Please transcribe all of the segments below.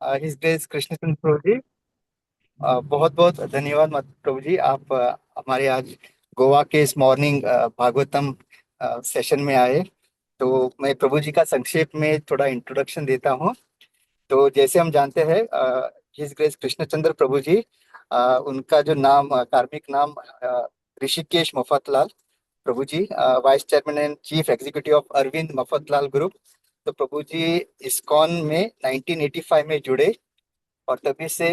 His Grace Krishna Chandra Prabhu जी, बहुत बहुत धन्यवाद प्रभु जी। आप हमारे आज गोवा के इस मॉर्निंग भागवतम सेशन में आए। तो मैं प्रभु जी का संक्षेप में थोड़ा इंट्रोडक्शन देता हूँ। तो जैसे हम जानते हैं, हिज ग्रेस कृष्ण चंद्र प्रभु जी, उनका जो नाम, कार्मिक नाम Hrishikesh Mafatlal Prabhu ji, vice chairman and chief executive of Arvind Mafatlal group. तो प्रभु जी इस्कॉन में 1985 में जुड़े, और तभी से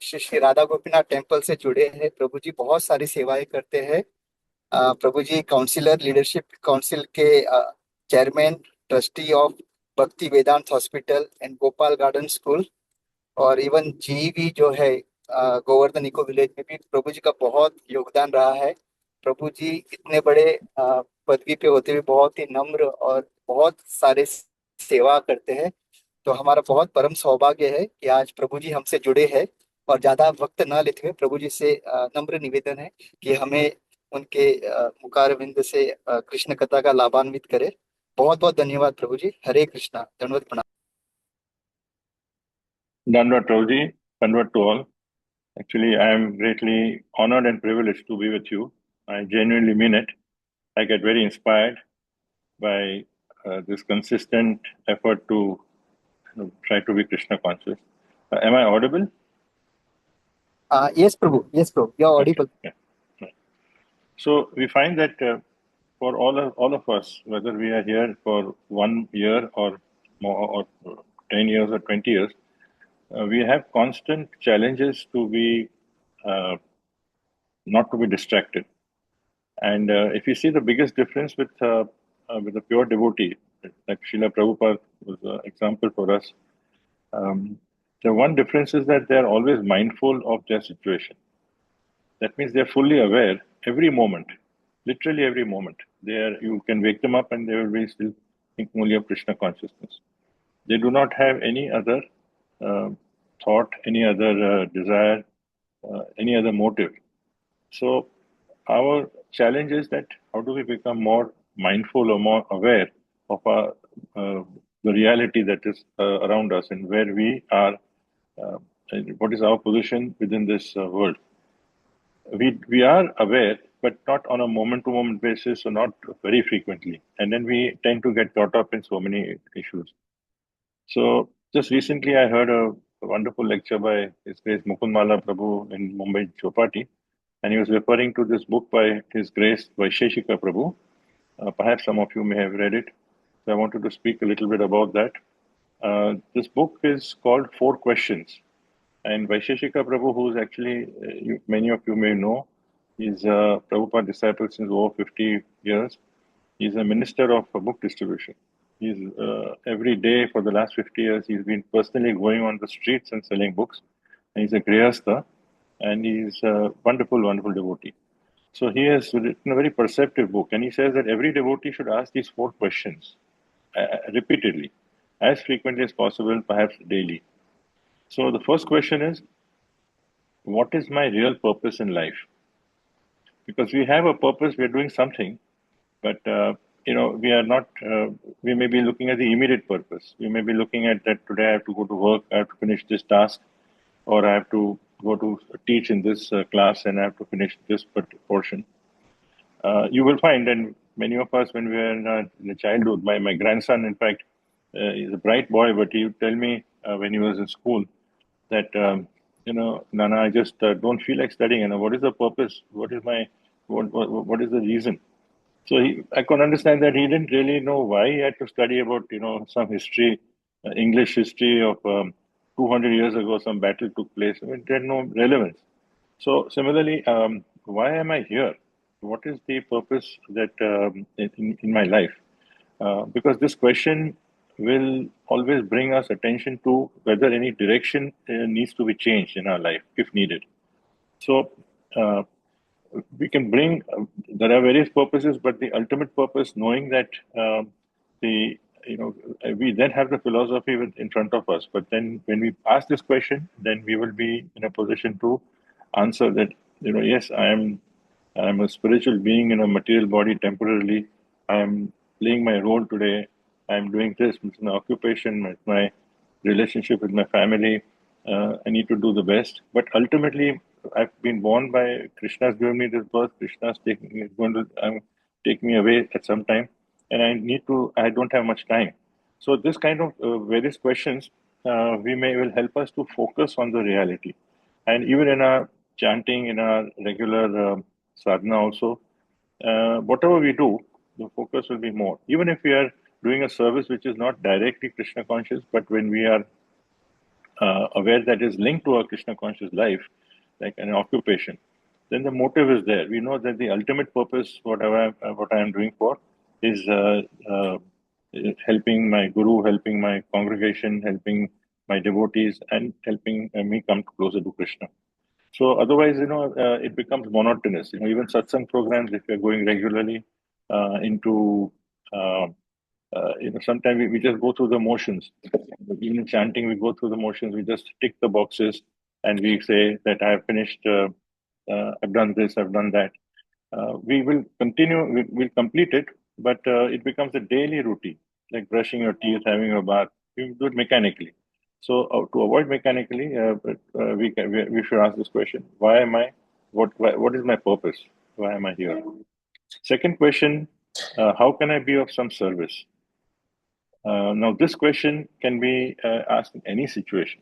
श्री श्री राधा गोपीनाथ टेम्पल से जुड़े हैं। प्रभु जी बहुत सारी सेवाएं करते हैं। Prabhu ji counsellor, leadership council के chairman, trustee of Bhakti Vedanta hospital and Gopal garden school, और इवन जीवी जो है गोवर्धन इको विलेज में भी प्रभु जी का बहुत योगदान रहा है। प्रभु जी इतने बड़े पदवी पे होते हुए बहुत ही नम्र और बहुत सारे सेवा करते हैं। तो हमारा बहुत परम सौभाग्य है कि आज प्रभु जी हमसे जुड़े हैं। और ज्यादा वक्त ना लेते हुए प्रभु जी से नम्र निवेदन है कि हमें उनके मुखारविंद से कृष्ण कथा का लाभान्वित करे। बहुत बहुत धन्यवाद प्रभु जी। हरे कृष्णा, दंडवत प्रणाम। Dandavat Prabhuji, Dandavat to all. Actually, I am greatly honored and privileged to be with you. I genuinely mean it. I get very inspired by this consistent effort to try to be Krishna conscious. Am I audible? Yes Prabhu, yes Prabhu, you are Okay. Audible. Yeah. Right. So we find that for all of us, whether we are here for 1 year or more, or 10 years or 20 years, we have constant challenges to be not to be distracted. And if you see the biggest difference with a pure devotee, like Srila Prabhupada was an example for us, the one difference is that they are always mindful of their situation. That means they are fully aware every moment, literally every moment. You can wake them up and they will be still thinking only of Krishna consciousness. They do not have any other uh, thought, any other desire, any other motive. So our challenge is that how do we become more mindful or more aware of the reality that is around us and where we are, and what is our position within this world. We are aware, but not on a moment-to-moment basis, or not very frequently, and then we tend to get caught up in so many issues. So just recently, I heard a wonderful lecture by His Grace Mukundmala Prabhu in Mumbai Chopati, and he was referring to this book by His Grace Vaisheshika Prabhu. Perhaps some of you may have read it. So I wanted to speak a little bit about that. This book is called Four Questions, and Vaisheshika Prabhu, who is actually many of you may know, is a Prabhupada disciple since over 50 years. He's a minister of book distribution. He's every day for the last 50 years, he's been personally going on the streets and selling books. And he's a grihastha, and he's a wonderful, wonderful devotee. So he has written a very perceptive book, and he says that every devotee should ask these four questions repeatedly, as frequently as possible, perhaps daily. So the first question is, what is my real purpose in life? Because we have a purpose, we are doing something, but we are not. We may be looking at the immediate purpose. We may be looking at that today I have to go to work, I have to finish this task, or I have to go to teach in this class, and I have to finish this portion. You will find, and many of us, when we were in childhood, my grandson, in fact, is a bright boy, but he would tell me when he was in school that, Nana, I just don't feel like studying. And what is the purpose? What is the reason? So I could understand that he didn't really know why he had to study about, some history, English history of 200 years ago, some battle took place. I mean, it had no relevance. So similarly, why am I here? What is the purpose that in my life? Because this question will always bring us attention to whether any direction needs to be changed in our life if needed. So uh, we can bring. There are various purposes, but the ultimate purpose, knowing that the we then have the philosophy in front of us. But then, when we ask this question, then we will be in a position to answer that. Yes, I'm a spiritual being in a material body temporarily. I'm playing my role today. I'm doing this with my occupation, with my relationship with my family. I need to do the best. But ultimately, I've been born by Krishna's given me this birth. Krishna's taking is going to take me away at some time, and I need to. I don't have much time. So this kind of various questions we may will help us to focus on the reality, and even in our chanting, in our regular sadhana also, whatever we do, the focus will be more. Even if we are doing a service which is not directly Krishna conscious, but when we are aware that is linked to our Krishna conscious life, like an occupation, then the motive is there. We know that the ultimate purpose, what I am doing for, is helping my guru, helping my congregation, helping my devotees, and helping me come closer to Krishna. So otherwise, it becomes monotonous. Even satsang programs, if you're going regularly into, uh, sometimes we just go through the motions. Even in chanting, we go through the motions. We just tick the boxes and we say that I have finished. I've done this. I've done that. We will continue. We'll complete it, but it becomes a daily routine, like brushing your teeth, having a bath. We do it mechanically. So to avoid mechanically, we should ask this question: Why am I? What is my purpose? Why am I here? Second question: How can I be of some service? Now, this question can be asked in any situation.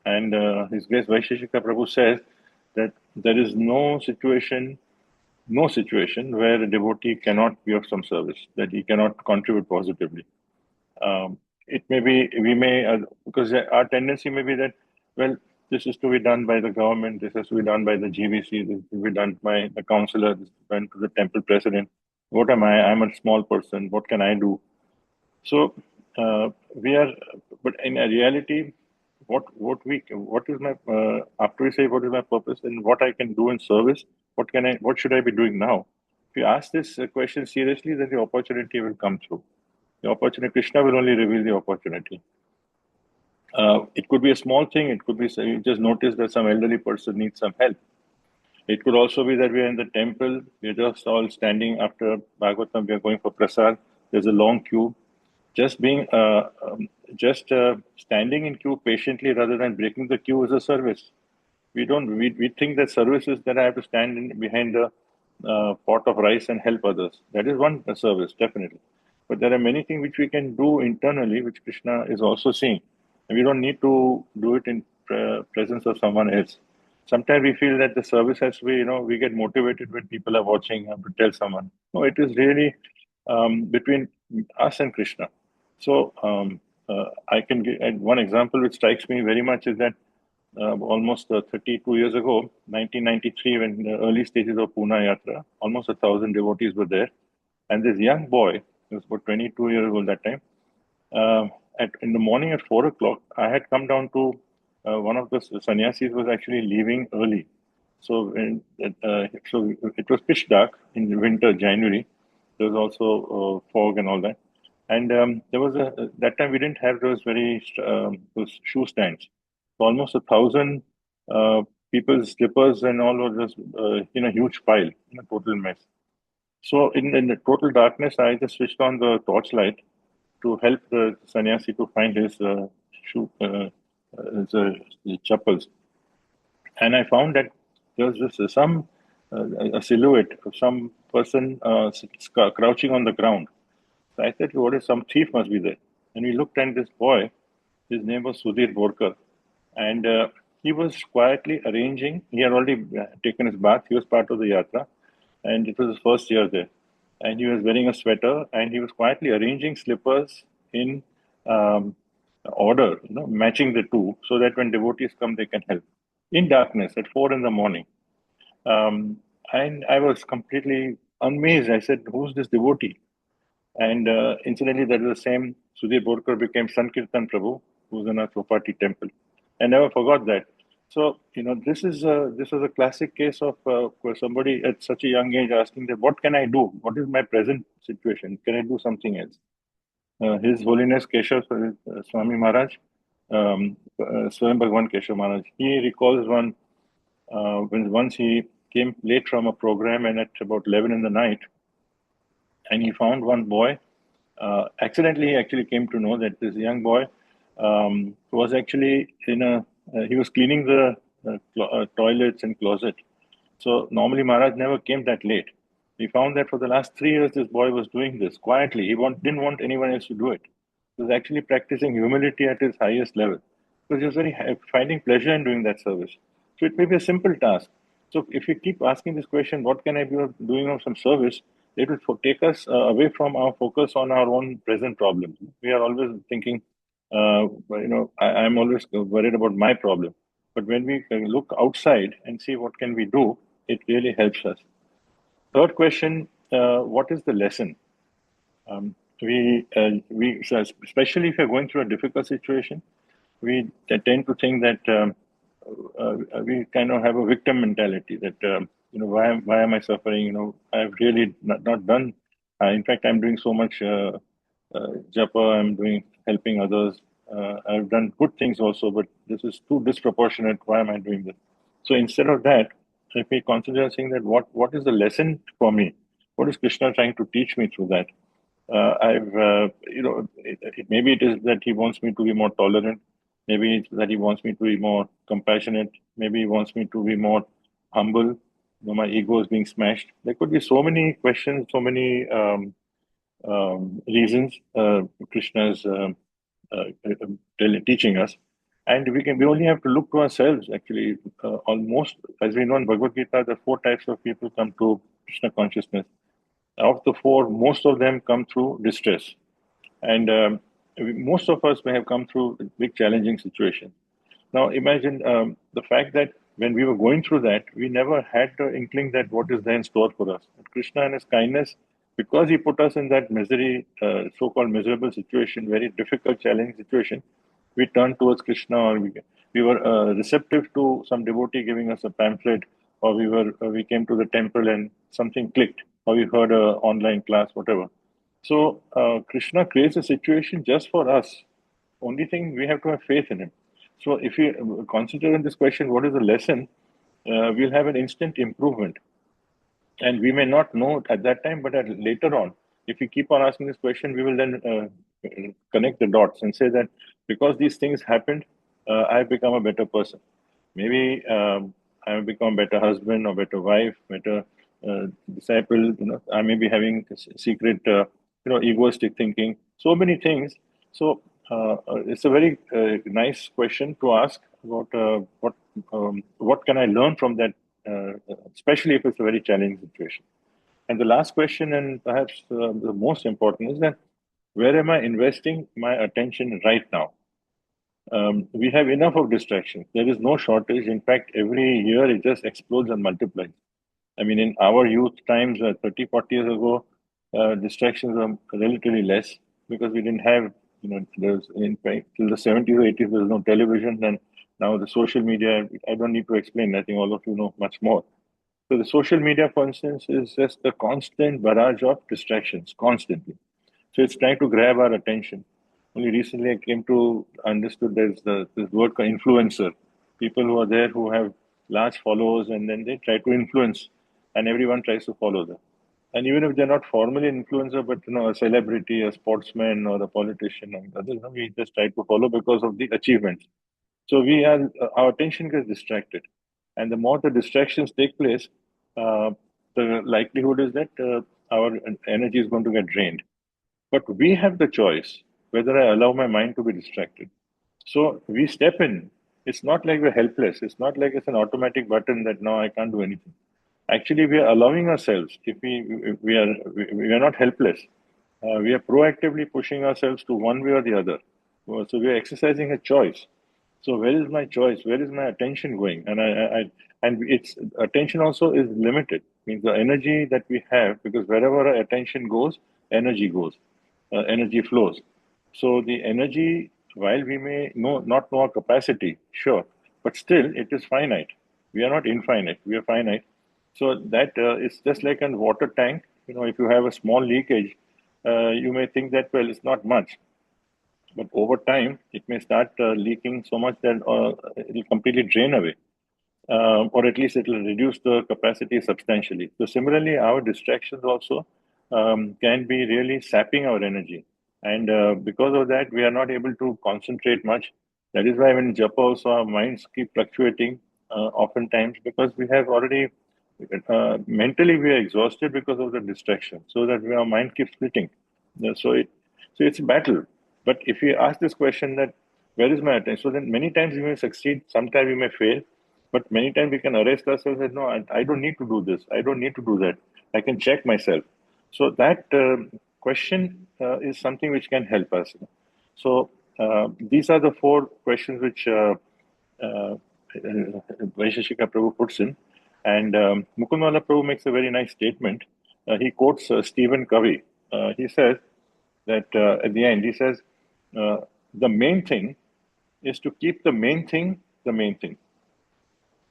And His Grace Vaisheshika Prabhu says that there is no situation where a devotee cannot be of some service, that he cannot contribute positively. It may be, because our tendency may be that, well, this is to be done by the government, this has to be done by the GVC, this is to be done by the councillor, this is done to the temple president. What am I? I'm a small person. What can I do? So we are, but in a reality, what is my after we say what is my purpose and what I can do in service, what should I be doing now? If you ask this question seriously, then the opportunity will come through. The opportunity, Krishna will only reveal the opportunity. It could be a small thing. It could be you just notice that some elderly person needs some help. It could also be that we are in the temple. We're just all standing after Bhagavatam. We are going for prasad. There's a long queue. Just standing in queue patiently rather than breaking the queue is a service. We think that service is that I have to stand behind the pot of rice and help others. That is one service, definitely. But there are many things which we can do internally, which Krishna is also seeing. And we don't need to do it in presence of someone else. Sometimes we feel that the service has to be, we get motivated when people are watching and to tell someone. No, it is really between us and Krishna. So I can give one example which strikes me very much is that almost 32 years ago, 1993, when the early stages of Pune Yatra, almost 1,000 devotees were there. And this young boy, he was about 22 years old that time, in the morning at 4 o'clock, I had come down to one of the sannyasis was actually leaving early. So, so it was pitch dark in winter, January. There was also fog and all that. And there was that time we didn't have those those shoe stands. So almost 1,000 people's slippers and all were just in a huge pile, in a total mess. So in the total darkness, I just switched on the torchlight to help the sannyasi to find his shoe, his chappals. And I found that there was just a silhouette of some person crouching on the ground. So I said, what is some thief must be there? And we looked at this boy, his name was Sudhir Borkar, and he was quietly arranging. He had already taken his bath. He was part of the yatra, and it was his first year there. And he was wearing a sweater, and he was quietly arranging slippers in order, matching the two, so that when devotees come, they can help. In darkness, at 4 in the morning. And I was completely amazed. I said, who's this devotee? And incidentally, that is the same Sudhir Borkar became Sankirtan Prabhu, who's in a Chopati temple. I never forgot that. So, this was a classic case of for somebody at such a young age asking that, what can I do? What is my present situation? Can I do something else? His Holiness Keshav Swami Maharaj, Swayam Bhagwan Keshav Maharaj, he recalls when once he came late from a program and at about 11 in the night, and he found one boy. Accidentally, he actually came to know that this young boy was actually he was cleaning the toilets and closet. So normally Maharaj never came that late. We found that for the last 3 years, this boy was doing this quietly. Didn't want anyone else to do it. He was actually practicing humility at his highest level. Because he was finding pleasure in doing that service. So it may be a simple task. So if we keep asking this question, what can I be doing of some service? It will take us away from our focus on our own present problems. We are always thinking, I'm always worried about my problem. But when we look outside and see what can we do, it really helps us. Third question: what is the lesson? So especially if you're going through a difficult situation, we tend to think that we kind of have a victim mentality. That why am I suffering? I've really not done. In fact, I'm doing so much japa. I'm doing helping others. I've done good things also, but this is too disproportionate. Why am I doing this? So instead of that, if we consider saying that what is the lesson for me? What is Krishna trying to teach me through that? I've maybe it is that he wants me to be more tolerant. Maybe it's that he wants me to be more compassionate. Maybe he wants me to be more humble. My ego is being smashed. There could be so many questions, so many reasons Krishna's teaching us, and we only have to look to ourselves. Actually, almost as we know in Bhagavad Gita, the four types of people come to Krishna consciousness. Of the four, most of them come through distress, and most of us may have come through big challenging situations. Now, imagine the fact that when we were going through that, we never had the inkling that what is there in store for us. And Krishna and His kindness, because He put us in that misery, so-called miserable situation, very difficult, challenging situation, we turned towards Krishna, or we were receptive to some devotee giving us a pamphlet, or we came to the temple and something clicked, or we heard a online class, whatever. So Krishna creates a situation just for us. Only thing, we have to have faith in Him. So if we consider in this question, what is the lesson? We'll have an instant improvement. And we may not know at that time, but later on, if we keep on asking this question, we will then connect the dots and say that because these things happened, I've become a better person. Maybe I have become a better husband or better wife, better disciple. I may be having secret, egoistic thinking. So many things. So it's a very nice question to ask about what can I learn from that, especially if it's a very challenging situation. And the last question, and perhaps the most important, is that where am I investing my attention right now? We have enough of distractions. There is no shortage. In fact, every year it just explodes and multiplies. I mean, in our youth times, 30, 40 years ago, distractions were relatively less because we didn't have, there's in fact, till the 70s or 80s, there was no television. And now the social media, I don't need to explain. I think all of you know much more. So the social media, for instance, is just a constant barrage of distractions, constantly. So it's trying to grab our attention. Only recently I came to understood there's this word called influencer. People who are there who have large followers and then they try to influence and everyone tries to follow them. And even if they're not formally influencer, but a celebrity, a sportsman or a politician and others, we just try to follow because of the achievements. So our attention gets distracted. And the more the distractions take place, the likelihood is that our energy is going to get drained. But we have the choice whether I allow my mind to be distracted. So we step in. It's not like we're helpless. It's not like it's an automatic button that now I can't do anything. Actually, we are allowing ourselves. If we are not helpless. We are proactively pushing ourselves to one way or the other. So we are exercising a choice. So where is my choice? Where is my attention going? And its attention also is limited. Means the energy that we have, because wherever our attention goes, energy goes, energy flows. So the energy, while we may not know our capacity, sure, but still it is finite. We are not infinite. We are finite. So that is just like a water tank. If you have a small leakage, you may think that, well, it's not much. But over time, it may start leaking so much that it will completely drain away, or at least it will reduce the capacity substantially. So similarly, our distractions also can be really sapping our energy. And because of that, we are not able to concentrate much. That is why when japa also, our minds keep fluctuating oftentimes, because we have already mentally we are exhausted because of the distraction, so that our mind keeps splitting. So it's a battle. But if we ask this question that where is my attention, so then many times we may succeed, sometimes we may fail, but many times we can arrest ourselves and no, I don't need to do this, I don't need to do that. I can check myself. So that question is something which can help us. So these are the four questions which uh, Vaisheshika Prabhu puts in. And Mukundwala Prabhu makes a very nice statement. He quotes Stephen Covey. He says that at the end, he says, uh, the main thing is to keep the main thing the main thing.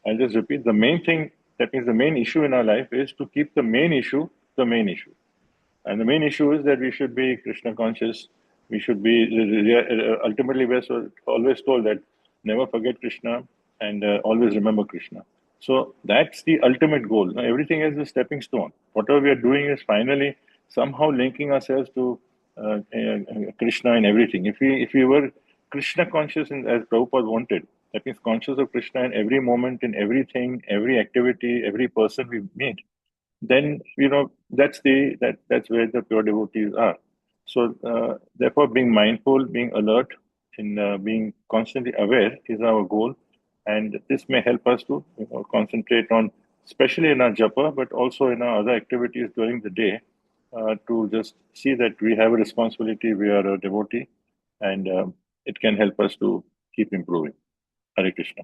I'll just repeat, the main thing, that means the main issue in our life is to keep the main issue the main issue. And the main issue is that we should be Krishna conscious. We should be ultimately we're always told that never forget Krishna and always remember Krishna. So that's the ultimate goal. Now, everything is a stepping stone. Whatever we are doing is finally somehow linking ourselves to Krishna in everything. If we were Krishna conscious as Prabhupada wanted, that means conscious of Krishna in every moment, in everything, every activity, every person we meet, then that's where the pure devotees are. So therefore, being mindful, being alert, in being constantly aware is our goal, and this may help us to concentrate on, especially in our japa, but also in our other activities during the day, to just see that we have a responsibility, we are a devotee, and it can help us to keep improving. Hare Krishna.